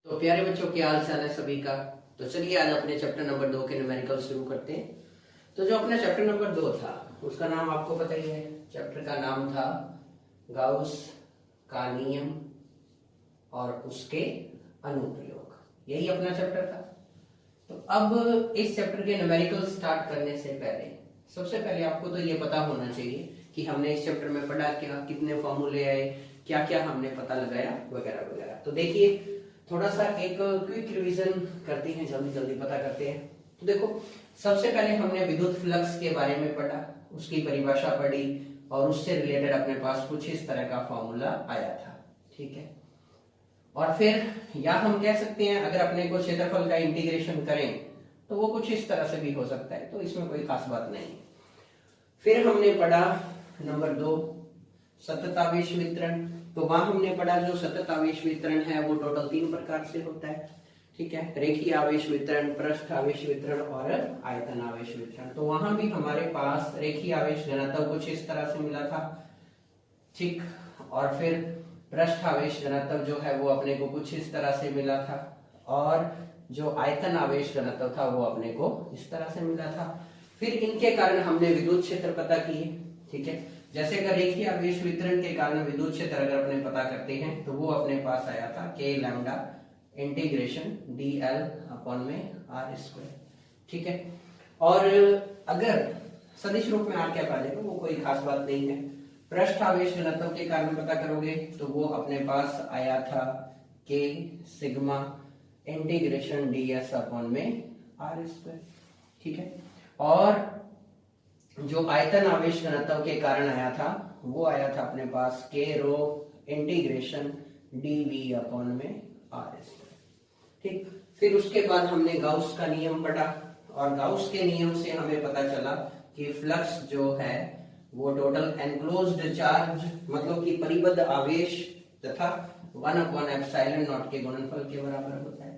तो प्यारे बच्चों, क्या हाल चाल है सभी का। तो चलिए आज अपने चैप्टर नंबर 2 के न्यूमेरिकल शुरू करते हैं। तो जो अपना चैप्टर नंबर 2 था उसका नाम आपको पता ही है। चैप्टर का नाम था गाउस का नियम और उसके अनुप्रयोग। यही अपना चैप्टर था। तो अब इस चैप्टर के न्यूमेरिकल स्टार्ट करने से पहले सबसे पहले आपको तो ये पता होना चाहिए कि हमने इस चैप्टर में पढ़ा क्या, कितने फॉर्मूले आए, क्या क्या हमने पता लगाया वगैरह वगैरह। तो देखिए थोड़ा सा एक क्विक रिवीजन करते हैं, जल्दी जल्दी पता करते हैं। तो देखो सबसे पहले हमने विद्युत फ्लक्स के बारे में पढ़ा, उसकी परिभाषा पढ़ी और उससे रिलेटेड अपने पास कुछ इस तरह का फॉर्मूला आया था। ठीक है, और फिर या हम कह सकते हैं अगर अपने को क्षेत्रफल का इंटीग्रेशन करें तो वो कुछ इस तरह से भी हो सकता है, तो इसमें कोई खास बात नहीं। फिर हमने पढ़ा नंबर 2 सतत आवेश वितरण। तो वहां हमने पढ़ा जो सतत आवेश वितरण है वो टोटल 3 प्रकार से होता है। ठीक है, रेखीय आवेश वितरण, पृष्ठ आवेश वितरण और आयतन आवेश वितरण। तो वहां भी हमारे पास रेखीय आवेश घनत्व कुछ इस तरह से मिला था। ठीक, और फिर पृष्ठ आवेश घनत्व जो है वो अपने को कुछ इस तरह से मिला था और जो आयतन आवेश घनत्व था वो अपने को इस तरह से मिला था। फिर इनके कारण हमने विद्युत क्षेत्र पता किए। ठीक है, जैसे अगर रेखीय आवेश वितरण के कारण विद्युत क्षेत्र अगर अपने पता करते हैं तो वो अपने पास आया था k lambda integration dl upon में r स्क्वायर। ठीक है, और अगर सदिश रूप में r क्या पा जाएगा वो कोई खास बात नहीं है। पृष्ठ आवेश घनत्व के कारण पता करोगे तो वो अपने पास आया था k sigma integration ds upon में r स्क्वायर। ठीक है, और जो आयतन आवेश घनत्व के कारण आया था वो आया था अपने पास k रो इंटीग्रेशन dv अपॉन में r स्क्वायर। ठीक, फिर उसके बाद हमने गाउस का नियम पढ़ा और गाउस के नियम से हमें पता चला कि फ्लक्स जो है वो टोटल एनक्लोज्ड चार्ज मतलब कि परिबद्ध आवेश तथा 1 अपॉन एप्सिलॉन नॉट के गुणनफल के बराबर होता है।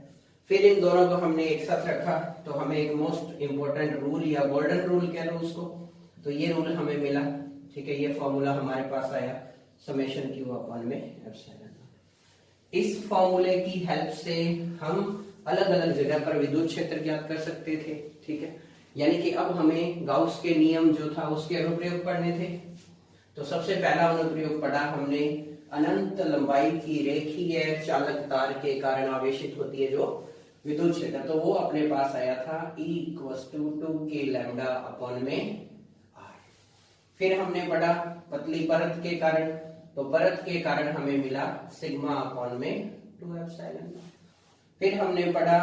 फिर इन दोनों को हमने एक साथ रखा तो हमें एक मोस्ट इंपोर्टेंट रूल या गोल्डन रूल कह लो उसको, तो ये रूल हमें मिला। ठीक है, ये फॉर्मूला हमारे पास आया समेशन क्यू अपॉन में एप्सिलॉन। इस फॉर्मूले की हेल्प से हम अलग अलग जगह पर विद्युत क्षेत्र ज्ञात कर सकते थे। ठीक है, यानी कि अब हमें गाउस के नियम जो था उसके अनुप्रयोग पढ़ने थे। तो सबसे पहला अनुप्रयोग पढ़ा हमने अनंत लंबाई की रेखीय चालक तार के कारण आवेशित होती है जो विद्युत क्षेत्र, तो वो अपने पास आया था E = 2k लैम्डा अपॉन में r। फिर हमने पढ़ा पतली परत के कारण, तो परत के कारण हमें मिला सिग्मा अपॉन में 2 एप्सिलॉन। फिर हमने पढ़ा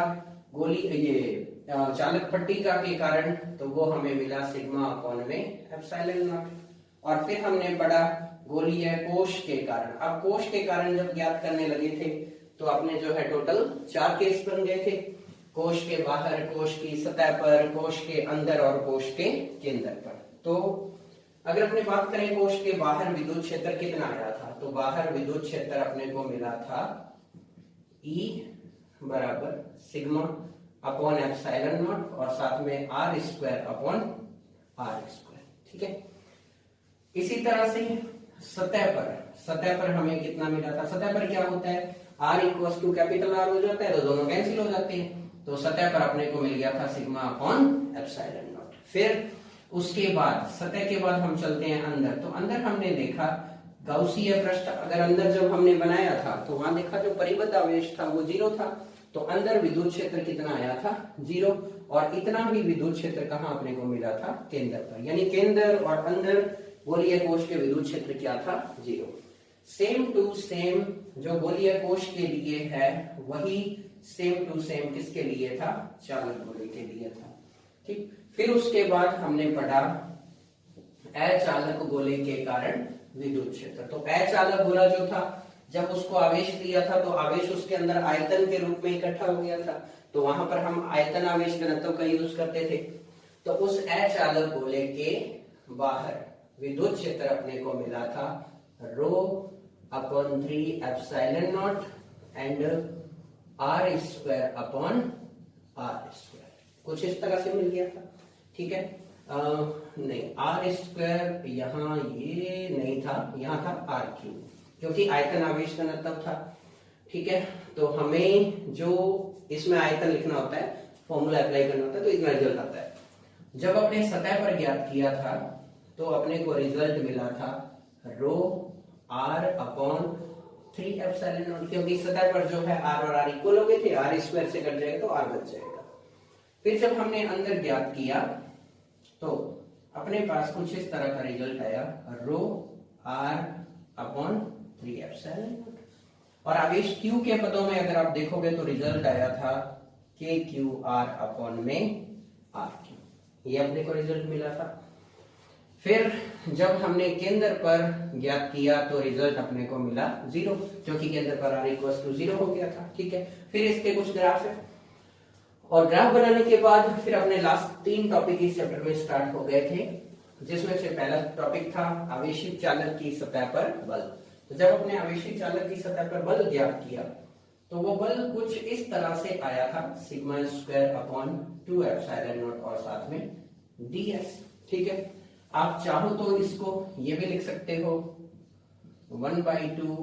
गोली ये चालक पट्टिका के कारण, तो वो हमें मिला सिग्मा अपॉन में एप्सिलॉन नॉट। और फिर हमने पढ़ा गोलीय कोश के कारण। अब कोश के कारण जब ज्ञात करने लगे थे तो अपने जो है टोटल 4 केस बन गए थे, कोश के बाहर, कोश की सतह पर, कोश के अंदर और कोश के केंद्र पर। तो अगर अपने बात करें कोश के बाहर विद्युत क्षेत्र कितना आया था, तो बाहर विद्युत क्षेत्र अपने को मिला था E बराबर सिग्मा अपॉन एप्सिलॉन नॉट और साथ में r square upon r square. ठीक है, इसी तरह से सतह पर हमें कितना मिला था, सतह पर क्या होता है r = कैपिटल R हो जाता है तो दोनों कैंसिल हो जाते हैं, तो सतह पर अपने को मिल गया था सिग्मा अपॉन एप्सिलॉन नॉट। फिर उसके बाद सतह के बाद हम चलते हैं अंदर, तो अंदर हमने देखा गाउसीय पृष्ठ अगर अंदर जब हमने बनाया था तो वहां देखा जो परिबद्ध आवेश था वो 0 था, तो अंदर विद्युत क्षेत्र कितना आया था 0, और इतना भी विद्युत क्षेत्र कहाँ अपने को मिला था केंद्र पर, यानी केंद्र और अंदर गोलीय कोश के विद्युत क्षेत्र क्या था 0। सेम टू सेम जो गोलीय कोश के लिए है वही सेम टू सेम किसके लिए था, चालक गोले के लिए था। ठीक, फिर उसके बाद हमने पढ़ा अचालक गोले के कारण विद्युत क्षेत्र। तो अचालक गोला जो था जब उसको आवेश दिया था तो आवेश उसके अंदर आयतन के रूप में इकट्ठा हो गया था, तो वहां पर हम आयतन आवेश घनत्व का यूज करते थे। तो उस अचालक गोले के बाहर विद्युत क्षेत्र अपने को मिला था rho upon 3 epsilon not and r square upon r square, कुछ इस तरह से मिल गया था। ठीक है, नहीं r स्क्वायर यहाँ ये नहीं था, यहाँ था r क्यूब, क्योंकि आयतन आवेश घनत्व था। ठीक है। तो हमें जो इसमें आयतन लिखना होता है, फॉर्मूला अप्लाई करना होता है, तो इतना रिजल्ट आता है। जब अपने सतह पर ज्ञात किया था तो अपने को रिजल्ट मिला था रो r अपॉन 3 एप्सिलॉन नॉट, क्योंकि सतह पर जो है r और r इक्वल हो गए थे, r स्क्वायर से कट जाएगा तो r बच जाएगा। फिर जब हमने अंदर ज्ञात किया तो अपने पास कुछ इस तरह का रिजल्ट आया, रो r अपॉन 3 एप्सिलॉन नॉट। और आवेश q के पदों में अगर आप देखोगे तो रिजल्ट आया था k q r अपॉन में r q, ये अपने को रिजल्ट मिला था। फिर जब हमने केंद्र पर ज्ञात किया तो रिजल्ट अपने को मिला 0, क्योंकि केंद्र पर r इक्वल टू 0 हो गया था। ठीक है। फिर इसके कुछ ग्राफ है और ग्राफ बनाने के बाद फिर अपने लास्ट 3 टॉपिक इस चैप्टर में स्टार्ट हो गए थे, जिसमें से पहला टॉपिक था आवेशित चालक की सतह पर बल। तो जब अपने आवेशित चालक की सतह पर बल ज्ञात किया तो वो बल कुछ इस तरह से आया था, sigma square upon 2 epsilon not और साथ में ds। ठीक है। आप चाहो तो इसको ये भी लिख सकते हो 1/2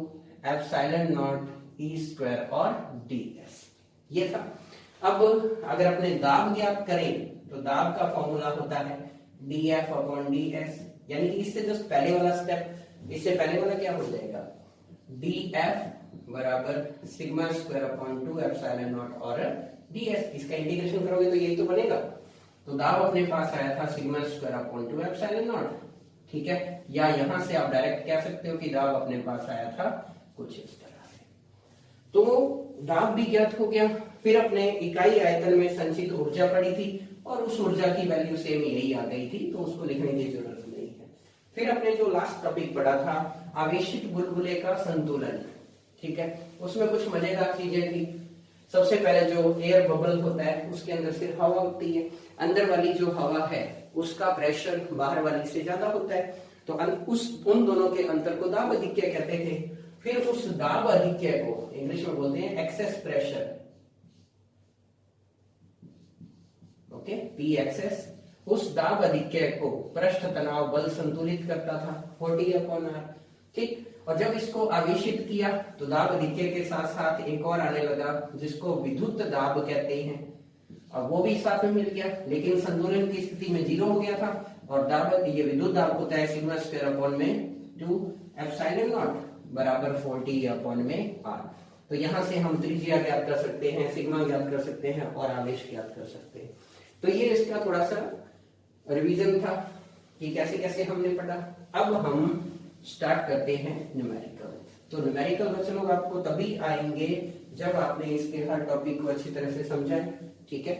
एप्सिलॉन नॉट e स्क्वायर और ds, ये था। अब अगर अपने दाब ज्ञात करें तो दाब का फॉर्मूला होता है dF अपॉन ds, यानी कि इससे जस्ट पहले वाला स्टेप, इससे पहले वाला क्या हो जाएगा, dF बराबर sigma square upon 2 epsilon not और ds। इसका इंटीग्रेशन करोगे तो यही तो बनेगा। तो दाब अपने पास आया था sigma square upon 2 epsilon not. ठीक है। या यहां से आप डायरेक्ट कह सकते हो कि दाब अपने पास आया था कुछ इस तरह से। तो दाब भी ज्ञात हो गया। फिर अपने इकाई आयतन में संचित ऊर्जा पड़ी थी और उस ऊर्जा की वैल्यू सेम यही आ गई थी, तो उसको लिखने की जरूरत नहीं है। फिर अपने जो लास्ट टॉपिक पढ़ा था आवेशित बुलबुले का संतुलन। ठीक है। उसमें कुछ मजेदार चीजें थी। सबसे पहले जो एयर बबल होता है उसके अंदर सिर्फ हवा होती है, अंदर वाली जो हवा है उसका प्रेशर बाहर वाली से ज्यादा होता है, तो उन दोनों के अंतर को दाब अधिक्य कहते थे। फिर उस दाब अधिक्य को इंग्लिश में बोलते हैं excess pressure, okay, P excess. उस दाब अधिक्य को पृष्ठ तनाव बल संतुलित करता था 40 अपॉन r। ठीक। और जब इसको आवेशित किया तो दाब अधिक्य के साथ साथ एक और आने लगा जिसको विद्युत दाब कहते हैं, और वो भी साथ में मिल गया, लेकिन संतुलन की स्थिति में 0 हो गया था। और दाब, ये विद्युत दाब होता है सिग्मा स्क्वायर अपॉन में 2 एप्सिलॉन नॉट बराबर 40 अपॉन में r। तो यहां से हम त्रिज्या ज्ञात कर सकते हैं, सिग्मा ज्ञात कर सकते हैं और आवेश ज्ञात कर सकते हैं। तो ये इसका थोड़ा सा रिवीजन था कि कैसे कैसे हमने पढ़ा। अब हम स्टार्ट करते हैं न्यूमेरिकल। तो न्यूमेरिकल बच्चे लोग आपको तभी आएंगे जब आपने इसके हर टॉपिक को अच्छी तरह से समझा है। ठीक है।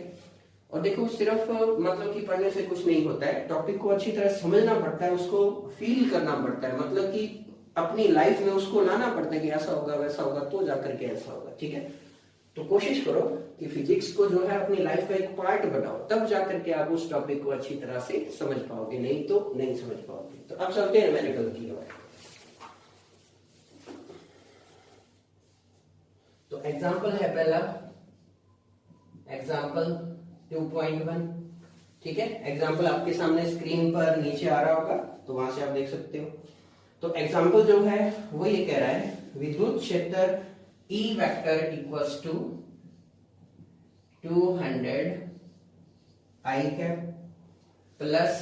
और देखो सिर्फ मतलब कि पढ़ने से कुछ नहीं होता है, टॉपिक को अच्छी तरह समझना पड़ता है, उसको फील करना पड़ता है, मतलब कि अपनी लाइफ में उसको लाना पड़ता है कि ऐसा होगा वैसा होगा तो जाकर के ऐसा होगा। ठीक है। तो कोशिश करो कि फिजिक्स को जो है अपनी लाइफ का एक पार्ट बनाओ, तब जाकर के आप उस टॉपिक को अच्छी तरह से समझ पाओगे, नहीं तो नहीं समझ पाओगे। तो अब चलते हैं न्यूमेरिकल की ओर। तो एग्जांपल है पहला, एग्जांपल 2.1। ठीक है। एग्जांपल आपके सामने स्क्रीन पर नीचे आ रहा होगा, तो वहां से आप देख सकते हो। तो एग्जांपल जो है वो ये कह रहा है विद्युत क्षेत्र E vector equals to 200 I cap plus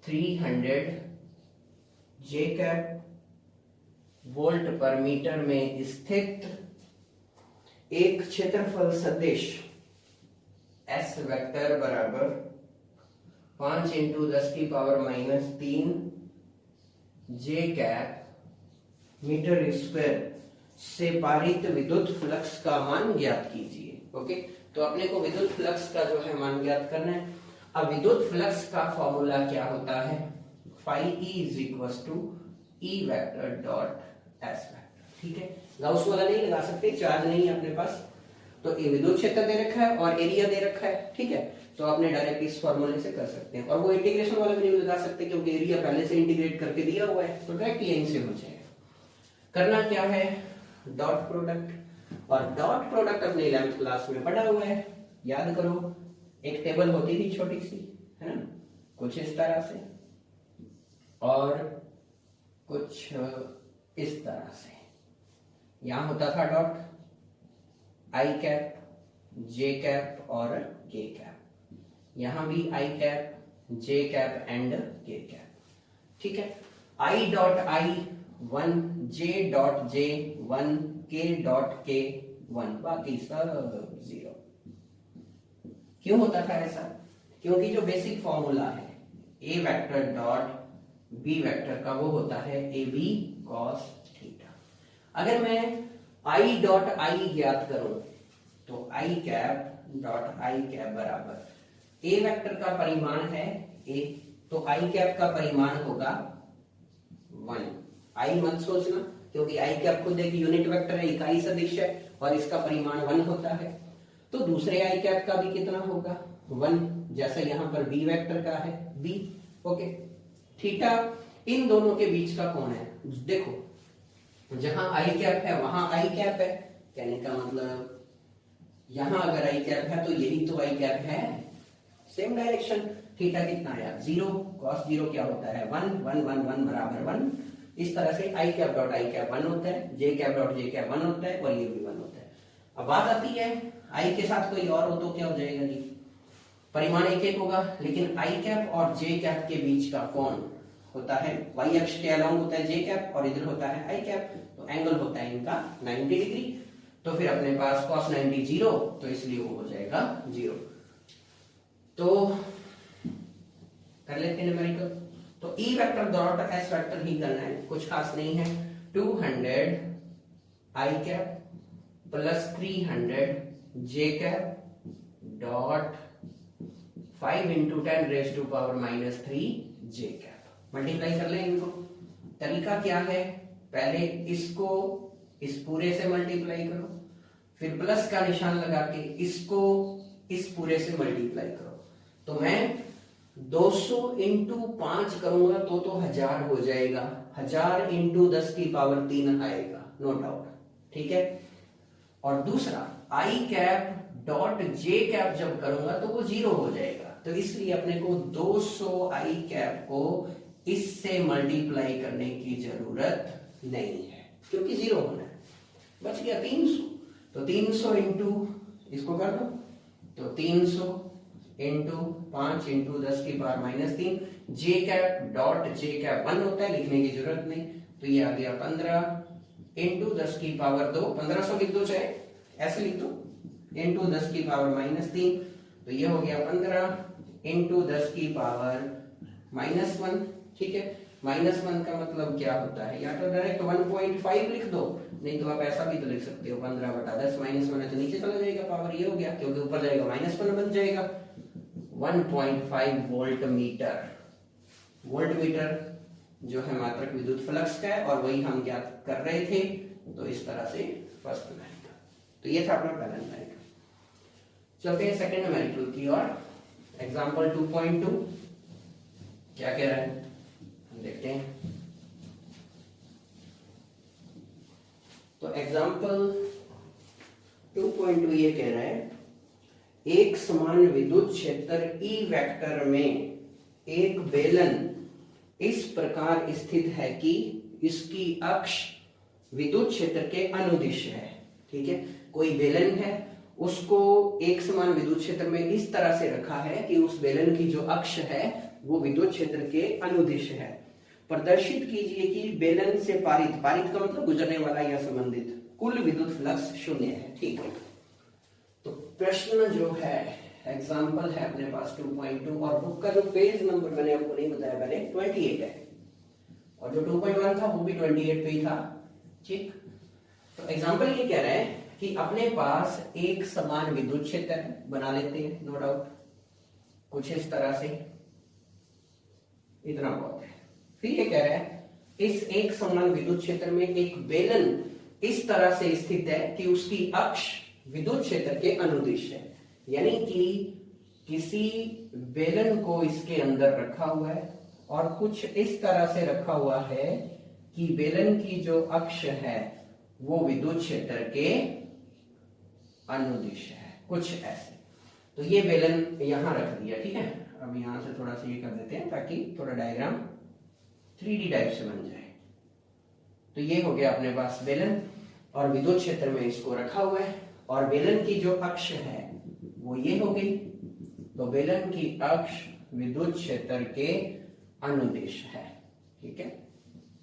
300 J cap volt per metre में स्थित एक क्षेत्रफल सदिश S वेक्टर बराबर 5 × 10⁻³ J कैप मीटर स्क्वायर से पारित विद्युत फ्लक्स का मान ज्ञात कीजिए। ओके। तो अपने को विद्युत फ्लक्स का जो है मान ज्ञात करना है। अब विद्युत फ्लक्स का फॉर्मूला क्या होता है, phi E = E vector dot S vector. ठीक है। गाउस वाला नहीं लगा सकते, चार्ज नहीं है अपने पास, तो ये विद्युत क्षेत्र दे रखा है और एरिया दे रखा है। ठीक है। तो आपने डायरेक्ट इस फॉर्मूले से कर सकते हैं, और वो इंटीग्रेशन वाला भी नहीं लगा सकते क्योंकि एरिया पहले से इंटीग्रेट करके दिया हुआ है, तो डायरेक्ट यहीं से हो जाएगा। करना क्या है, डॉट प्रोडक्ट। और डॉट प्रोडक्ट अपने 11th क्लास में पढ़ा हुआ है, याद करो। एक टेबल होती थी छोटी सी, है ना, कुछ इस तरह से और कुछ इस तरह से, यहां होता था डॉट, आई कैप, जे कैप और के कैप, यहां भी आई कैप, जे कैप एंड के कैप, ठीक है। I dot I 1, J dot J 1, के डॉट के 1, बाकी सब 0। क्यों होता था ऐसा? क्योंकि जो बेसिक फॉर्मूला है ए वेक्टर डॉट बी वेक्टर का वो होता है ए बी कॉस थीटा। अगर मैं आई डॉट आई ज्ञात करूं तो आई कैप डॉट आई कैप बराबर ए वेक्टर का परिमाण है ए, तो आई कैप का परिमाण होगा 1। आई मत सोचना क्योंकि आई कैप खुद एक यूनिट वेक्टर है, इकाई सदिश है और इसका परिमाण 1 होता है। तो दूसरे आई कैप का भी कितना होगा 1, जैसा यहां पर बी वेक्टर का है बी। ओके, थीटा इन दोनों के बीच का कोण है। देखो जहां आई कैप है वहां आई कैप है, कहने का मतलब यहां अगर आई कैप है तो यही तो आई कैप है, सेम डायरेक्शन। थीटा कितना आया 0, cos 0 क्या होता है 1, 1 1 1 बराबर 1। इस तरह से आई कैप डॉट आई कैप 1 होता है, जे कैप डॉट जे कैप 1 होता है और ये भी 1 होता है। अब बात आती है आई के साथ कोई और हो तो क्या हो जाएगा जी, परिमाण एक एक होगा, लेकिन आई कैप और जे कैप के बीच का कोण होता है वाई अक्ष के अलोंग होता है जे कैप और इधर होता है आई कैप, तो एंगल होता है इनका 90 डिग्री। तो फिर अपने पास cos 90 0, तो इसलिए वो हो जाएगा 0। तो कर लेते हैं न्यूमेरिकल। तो ई वेक्टर डॉट एस वेक्टर ही करना है, कुछ खास नहीं है। 200 I cap plus 300 J cap dot 5 into 10 raise to power -3 J cap. Multiply कर लें इनको। तरीका क्या है, पहले इसको इस पूरे से मल्टीप्लाई करो, फिर प्लस का निशान लगा के इसको इस पूरे से मल्टीप्लाई करो। तो मैं 200 इंटू 5 करूंगा तो 1000 हो जाएगा, 1000 इंटू 10 की पावर 3 आएगा, नो डाउट, ठीक है। और दूसरा आई कैप डॉट जे कैप जब करूंगा तो वो 0 हो जाएगा, तो इसलिए अपने को 200 आई कैप को इससे मल्टीप्लाई करने की जरूरत नहीं है क्योंकि 0 होना है। बच गया 300, तो 300 इंटू इसको कर दो, तो 300 इंटू 5 इंटू 10 की power -3, J cap dot J cap 1 होता है, लिखने की जरूरत नहीं, तो ये आ गया 15 इंटू 10 की पावर 2, 1500 लिख दो चाहे ऐसे लिख दो, इंटू 10 की पावर -3, तो ये हो गया 15 इंटू 10 की पावर -1, ठीक है। -1 का मतलब क्या होता है, या तो डायरेक्ट 1.5 लिख दो, नहीं तो आप ऐसा भी तो लिख सकते हो 15/10 -1 है तो नीचे चला जाएगा पावर, ये हो गया क्योंकि ऊपर जाएगा -1 बन जाएगा। 1.5 वोल्ट मीटर, वोल्ट मीटर जो है मात्रक विद्युत फ्लक्स का है और वही हम ज्ञात कर रहे थे, तो इस तरह से फर्स्ट न्यूमेरिकल। तो ये था अपना पहला न्यूमेरिकल। चलते हैं सेकंड न्यूमेरिकल की ओर। एग्जांपल 2.2 क्या कह रहा है देखते हैं। तो एग्जांपल 2.2 ये कह रहा है एक समान विद्युत क्षेत्र ई वेक्टर में एक बेलन इस प्रकार स्थित है कि इसकी अक्ष विद्युत क्षेत्र के अनुदिश है, ठीक है। कोई बेलन है, उसको एक समान विद्युत क्षेत्र में इस तरह से रखा है कि उस बेलन की जो अक्ष है वो विद्युत क्षेत्र के अनुदिश है। प्रदर्शित कीजिए कि बेलन से पारित, पारित का मतलब गुजरने वाला या संबंधित, कुल विद्युत फ्लक्स 0 है, ठीक है। तो प्रश्न जो है एग्जाम्पल है अपने पास 2.2 और बुक का जो पेज नंबर मैंने आपको नहीं बताया पहले 28 है और जो 2.1 था वो भी 28 पे ही था, ठीक। तो एग्जाम्पल ये कह रहा है कि अपने पास एक समान विद्युत क्षेत्र है, बना लेते हैं नो डाउट कुछ इस तरह से, इतना बहुत है। फिर ये कह रहा है इस एक समान विद्युत क्षेत्र में एक बेलन इस तरह से स्थित है कि उसकी अक्ष विद्युत क्षेत्र के अनुदिश है, यानी कि किसी बेलन को इसके अंदर रखा हुआ है और कुछ इस तरह से रखा हुआ है कि बेलन की जो अक्ष है वो विद्युत क्षेत्र के अनुदिश है, कुछ ऐसे। तो ये बेलन यहां रख दिया, ठीक है। अब यहां से थोड़ा सा ये कर देते हैं ताकि थोड़ा डायग्राम 3D टाइप से बन जाए। तो ये हो गया अपने पास बेलन। और विद्युत क्षेत्र में इसको रखा हुआ है, और बेलन की जो अक्ष है वो ये हो गई। तो बेलन की अक्ष विद्युत क्षेत्र के अनुदिश है, ठीक है,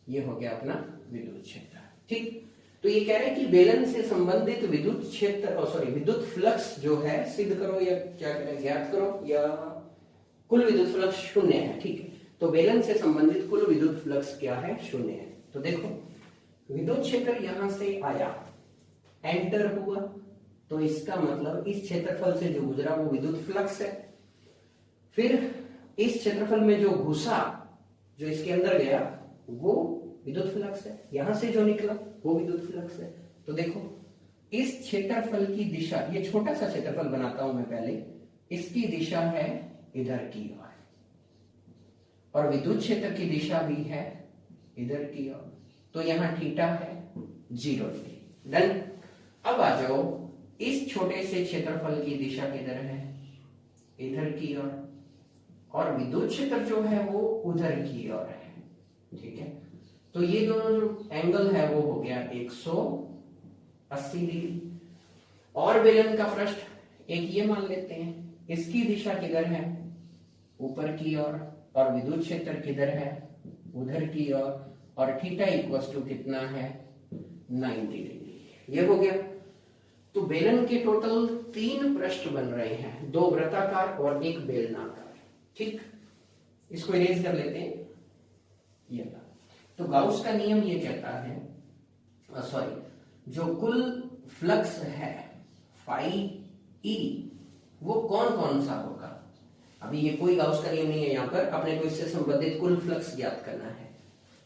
ये हो गया अपना विद्युत क्षेत्र। ठीक, तो ये कह रहे हैं कि बेलन से संबंधित विद्युत क्षेत्र विद्युत फ्लक्स जो है सिद्ध करो या क्या करें, ज्ञात करो, या कुल विद्युत फ्लक्स शून्य है। ठीक है, तो बेलन से संबंधित कुल विद्युत फ्लक्स क्या है, शून्य है। तो देखो विद्युत क्षेत्र यहां से आया, एंटर हुआ, तो इसका मतलब इस क्षेत्रफल से जो गुजरा वो विद्युत फ्लक्स है। फिर इस क्षेत्रफल में जो घुसा, जो इसके अंदर गया, वो विद्युत फ्लक्स है। यहां से जो निकला वो विद्युत फ्लक्स है। तो देखो इस क्षेत्रफल की दिशा, ये छोटा सा क्षेत्रफल बनाता हूं मैं पहले, इसकी दिशा है इधर की ओर, और विद्युत क्षेत्र की दिशा भी है इधर की ओर। तो यहां थीटा है 0 डिग्री। डन। अब आ जाओ, इस छोटे से क्षेत्रफल की दिशा किधर है, इधर की ओर, और विद्युत क्षेत्र जो है वो उधर की ओर है। ठीक है, तो ये दोनों जो एंगल है वो हो गया 180 डिग्री। और बेलन का पृष्ठ एक ये मान लेते हैं, इसकी दिशा किधर है, ऊपर की ओर, और विद्युत क्षेत्र किधर है, उधर की ओर, और थीटा इक्वल्स टू कितना है, 90 डिग्री। ये हो गया। तो बेलन के टोटल 3 पृष्ठ बन रहे हैं, 2 वृत्ताकार और 1 बेलनाकार। ठीक, इसको इरेज कर लेते हैं। ये तो गाउस का नियम ये कहता है, जो कुल फ्लक्स है फाई ई, वो कौन कौन सा होगा। अभी ये कोई गाउस का नियम नहीं है, यहां पर अपने को इससे संबंधित कुल फ्लक्स ज्ञात करना है।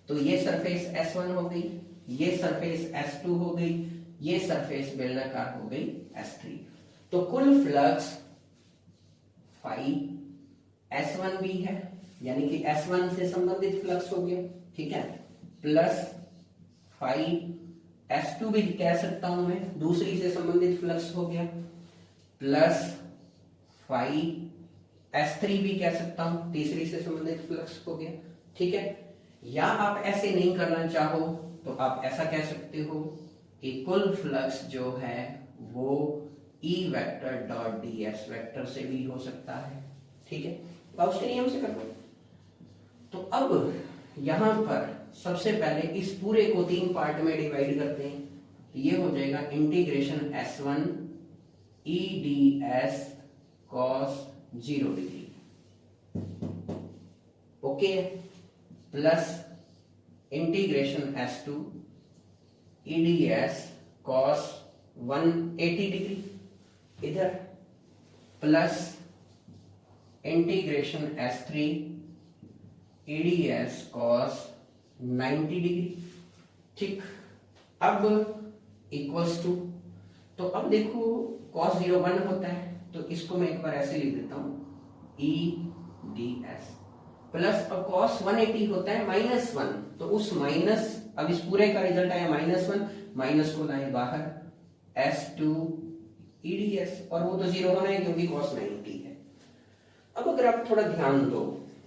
तो ये सरफेस S1 हो गई, ये सरफेस S2 हो गई, ये सरफेस बेलनाकार हो गई S3। तो कुल फ्लक्स फाई S1 भी है, यानी कि S1 से संबंधित फ्लक्स हो गया, ठीक है, प्लस फाई S2 भी कह सकता हूं मैं, दूसरी से संबंधित फ्लक्स हो गया, प्लस फाई S3 भी कह सकता हूं, तीसरी से संबंधित फ्लक्स हो गया। ठीक है, या आप ऐसे नहीं करना चाहो तो आप ऐसा कह सकते हो कि कुल फ्लक्स जो है वो E vector dot ds vector से भी हो सकता है। ठीक है, आप उसके नियम से कर लो। तो अब यहां पर सबसे पहले इस पूरे को 3 पार्ट में डिवाइड करते हैं। तो ये हो जाएगा integration S1 E ds cos 0 degree, okay, plus integration S2 E ds cos 180 degree इधर, plus integration S3 E ds cos 90 degree. ठीक, अब इक्वल्स टू, तो अब देखो cos 0 1 होता है, तो इसको मैं एक बार ऐसे लिख देता हूं, E ds, प्लस अब cos 180 होता है -1, तो उस माइनस, अब इस पूरे का रिजल्ट आया -1, माइनस को लाए बाहर, S2 E ds, और वो तो 0 होना है क्योंकि cos 90 है। अब अगर आप थोड़ा ध्यान दो,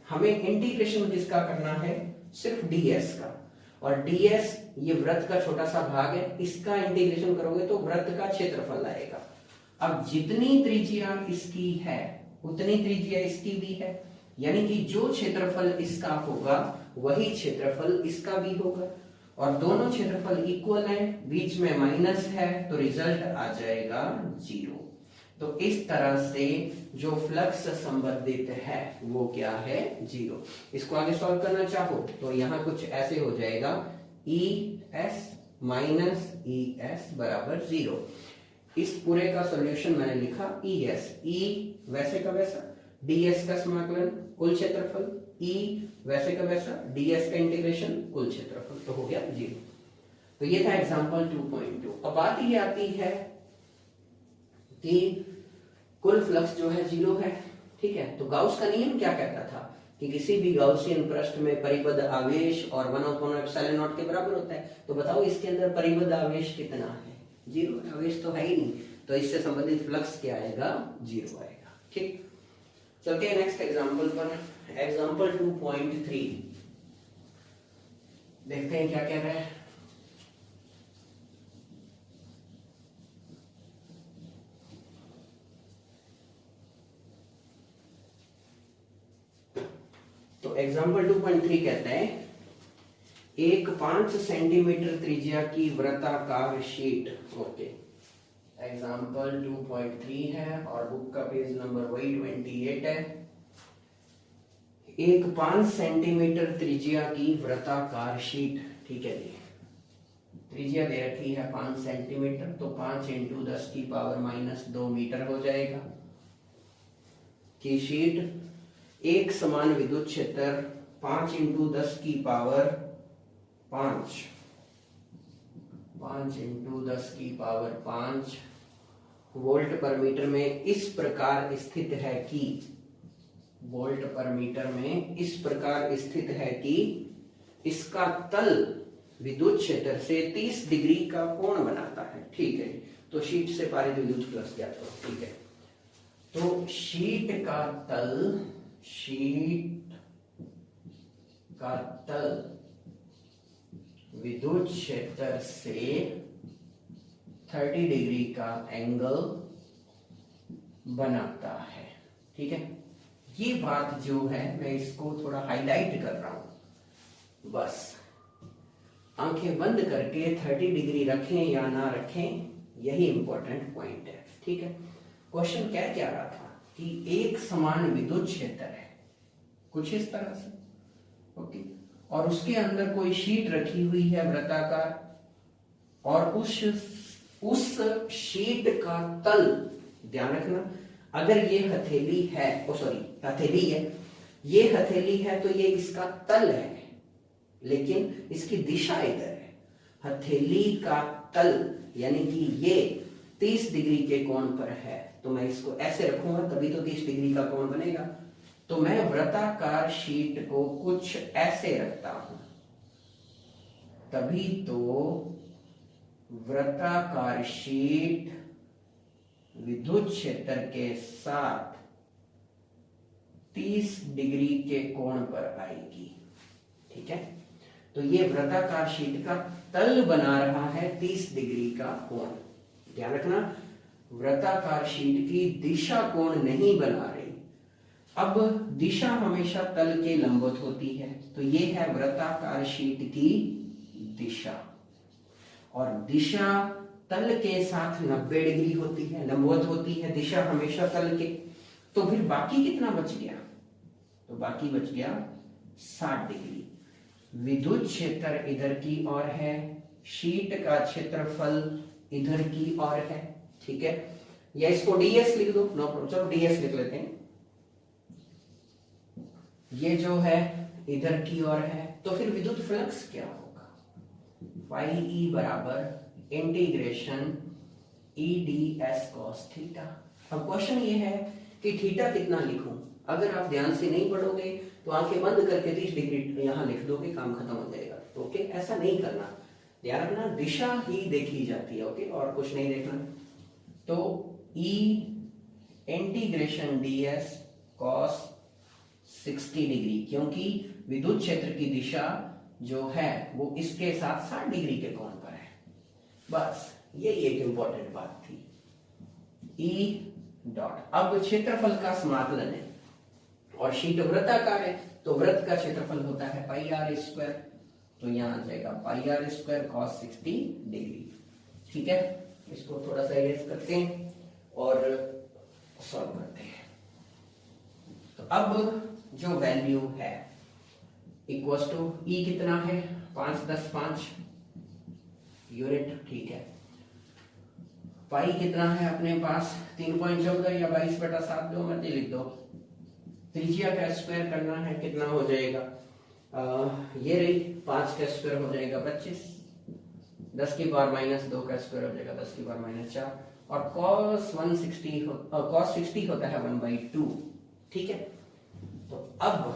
हमें इंटीग्रेशन किसका करना है, सिर्फ ds का, और ds ये वृत्त का छोटा सा भाग है, इसका इंटीग्रेशन करोगे तो वृत्त का क्षेत्रफल आएगा। अब जितनी त्रिज्या इसकी है उतनी त्रिज्या इसकी भी है, यानी कि जो क्षेत्रफल इसका होगा वही क्षेत्रफल इसका भी होगा, और दोनों क्षेत्रफल इक्वल हैं, बीच में माइनस है, तो रिजल्ट आ जाएगा 0। तो इस तरह से जो फ्लक्स संबंधित है वो क्या है, 0। इसको आगे सॉल्व करना चाहो तो यहां कुछ ऐसे हो जाएगा, ES माइनस ES बराबर 0। इस पूरे का सॉल्यूशन मैंने लिखा ES, E वैसे का वैसा, ds का समाकलन कुल क्षेत्रफल, E वैसे का वैसा, ds का इंटीग्रेशन कुल क्षेत्रफल, तो हो गया 0। तो ये था एग्जांपल 2.2। अब बात ये आती है कि कुल फ्लक्स जो है 0 है, ठीक है। तो गाउस का नियम क्या कहता था कि किसी भी गाउसियन पृष्ठ में परिबद्ध आवेश और 1/ε0 के बराबर होता है। तो बताओ इसके अंदर परिबद्ध आवेश कितना है, 0 आवेश तो है ही नहीं, तो इससे संबंधित फ्लक्स क्या आएगा, 0 आएगा। ठीक, चलते हैं नेक्स्ट एग्जांपल पर, एग्जांपल 2.3 देखते हैं क्या कह रहा है। एग्जाम्पल 2.3 कहता है एक 5 सेंटीमीटर त्रिज्या की वृत्ताकार शीट। ओके, एग्जाम्पल 2.3 है और बुक का पेज नंबर वही 28 है। एक 5 सेंटीमीटर त्रिज्या की वृत्ताकार शीट, ठीक है जी, त्रिज्या दे रखी है 5 सेंटीमीटर, तो 5 इंटू 10 की पावर -2 मीटर हो जाएगा की शीट एक समान विद्युत क्षेत्र 5 इंटू 10 की पावर 5 इंटू 10 की पावर 5 वोल्ट पर मीटर में इस प्रकार स्थित है कि वोल्ट पर मीटर में इस प्रकार स्थित है कि इसका तल विद्युत क्षेत्र से 30 डिग्री का कोण बनाता है। ठीक है, तो शीट से पारित विद्युत फ्लक्स ज्ञात करो। ठीक है, तो शीट का तल विद्युत क्षेत्र से 30 डिग्री का एंगल बनाता है। ठीक है, ये बात जो है मैं इसको थोड़ा हाईलाइट कर रहा हूं। बस आंखें बंद करके 30 डिग्री रखें या ना रखें, यही इंपॉर्टेंट पॉइंट है। ठीक है, क्वेश्चन क्या रहा था कि एक समान विद्युत क्षेत्र है कुछ इस तरह से, ओके, और उसके अंदर कोई शीट रखी हुई है वृत्ताकार, और उस शीट का तल, ध्यान रखना, अगर ये हथेली है, हथेली है, ये हथेली है तो ये इसका तल है, लेकिन इसकी दिशा इधर है। हथेली का तल यानी कि ये 30 डिग्री के कोण पर है, तो मैं इसको ऐसे रखूंगा तभी तो 30 डिग्री का कोण बनेगा। तो मैं वृत्ताकार शीट को कुछ ऐसे रखता हूं, तभी तो वृत्ताकार शीट विद्युत क्षेत्र के साथ 30 डिग्री के कोण पर आएगी। ठीक है, तो ये वृत्ताकार शीट का तल बना रहा है 30 डिग्री का कोण। ध्यान रखना, वृत्ताकार शीट की दिशा कोण नहीं बना रही। अब दिशा हमेशा तल के लंबवत होती है, तो ये है वृत्ताकार शीट की दिशा, और दिशा तल के साथ 90 डिग्री होती है, लंबवत होती है दिशा हमेशा तल के। तो फिर बाकी कितना बच गया? तो बाकी बच गया 60 डिग्री। विद्युत क्षेत्र इधर की ओर है, शीट का क्षेत्रफल इधर की ओर है। ठीक है, या इसको ds लिख दो, नो प्रॉब्लम, चलो ds लिख लेते हैं। ये जो है इधर की ओर है, तो फिर विद्युत फ्लक्स क्या होगा? फाई ई बराबर integration E D S cos theta. अब क्वेश्चन ये है कि थीटा कितना लिखूं? अगर आप ध्यान से नहीं पढ़ोगे तो आंखें बंद करके 30 डिग्री यहां लिख दोगे, काम खत्म हो जाएगा। ओके, ऐसा नहीं करना, ध्यान रखना, दिशा ही देखी जाती है। ओके, और कुछ नहीं देखना। तो ई integration D S cos 60 degree, क्योंकि विद्युत क्षेत्र की दिशा जो है वो इसके साथ 60 डिग्री के कोण पर है। बस यही एक इंपॉर्टेंट बात थी। ई डॉट, अब क्षेत्रफल का समाकलन है और शीट वृत्ताकार है, तो वृत्त का क्षेत्रफल होता है पाई आर स्क्वायर, तो यहां आ जाएगा पाई आर स्क्वायर कॉस 60 डिग्री। ठीक है, इसको थोड़ा सा इरेज करते हैं और सॉल्व करते हैं। तो अब जो वैल्यू है इक्वल टू ई कितना है? 5 10 5 यूनिट। ठीक है, पाई कितना है अपने पास? 3.14 या 22/7, जो मर्जी लिख दो। त्रिज्या का स्क्वायर करना है, कितना हो जाएगा? ये रही 5 का स्क्वायर हो जाएगा 25, 10 की पावर -2 का स्क्वायर हो जाएगा 10 की पावर -4, और cos 60 होता है 1/2। ठीक है, तो अब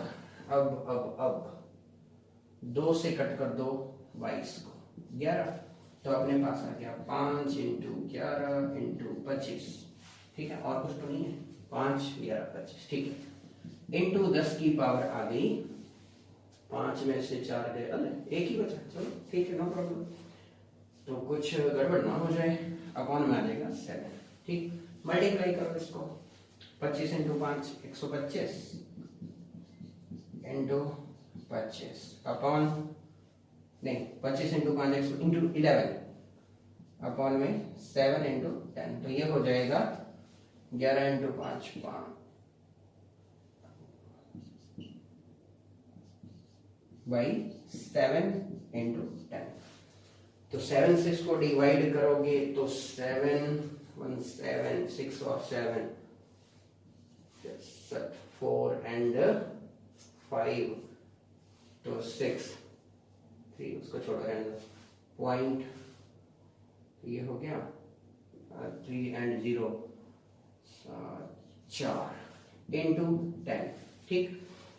2 से कट कर दो 22 को, 11, तो अपने पास आ गया 5 × 11 × 25। ठीक है, और कुछ तो नहीं है, 5 11 25। ठीक है, इंटू 10 की पावर आ गई, 5 में से 4 गए, एक ही बचा। चलो ठीक है, नो प्रॉब्लम, तो कुछ गड़बड़ ना हो जाए, अपॉन में आ जाएगा 7। ठीक, मल्टीप्लाई करो इसको, 25 × 5 125, इंटू 25 अपॉन नहीं 25 इंटू 5 इंटू 11 अपॉन में 7 इंटू 10, तो ये हो जाएगा 11 इंटू 5 बाई 7 इंटू 10। तो 7 से इसको डिवाइड करोगे तो 7 1 7 6 और 7 4 एंड 5 तो 6 3 उसको छोड़ो रहने दो पॉइंट, ये हो गया 3 एंड 0 4 इंटू 10। ठीक,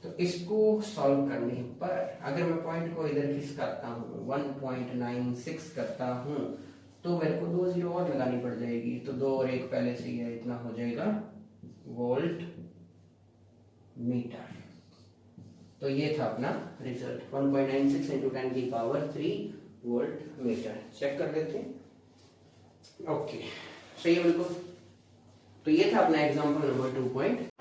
तो इसको सॉल्व करने पर अगर मैं पॉइंट को इधर किस करता हूँ 1.96 करता हूँ तो मेरे को 2 जीरो और लगानी पड़ जाएगी, तो 2 और 1 पहले से ही है, इतना हो जाएगा वोल्ट मीटर। तो ये था अपना रिजल्ट 1.96 इंटू 10 की पावर 3 वोल्ट मीटर। चेक कर लेते हैं। ओके, सही है बिल्कुल। तो ये था अपना एग्जांपल नंबर 2.3।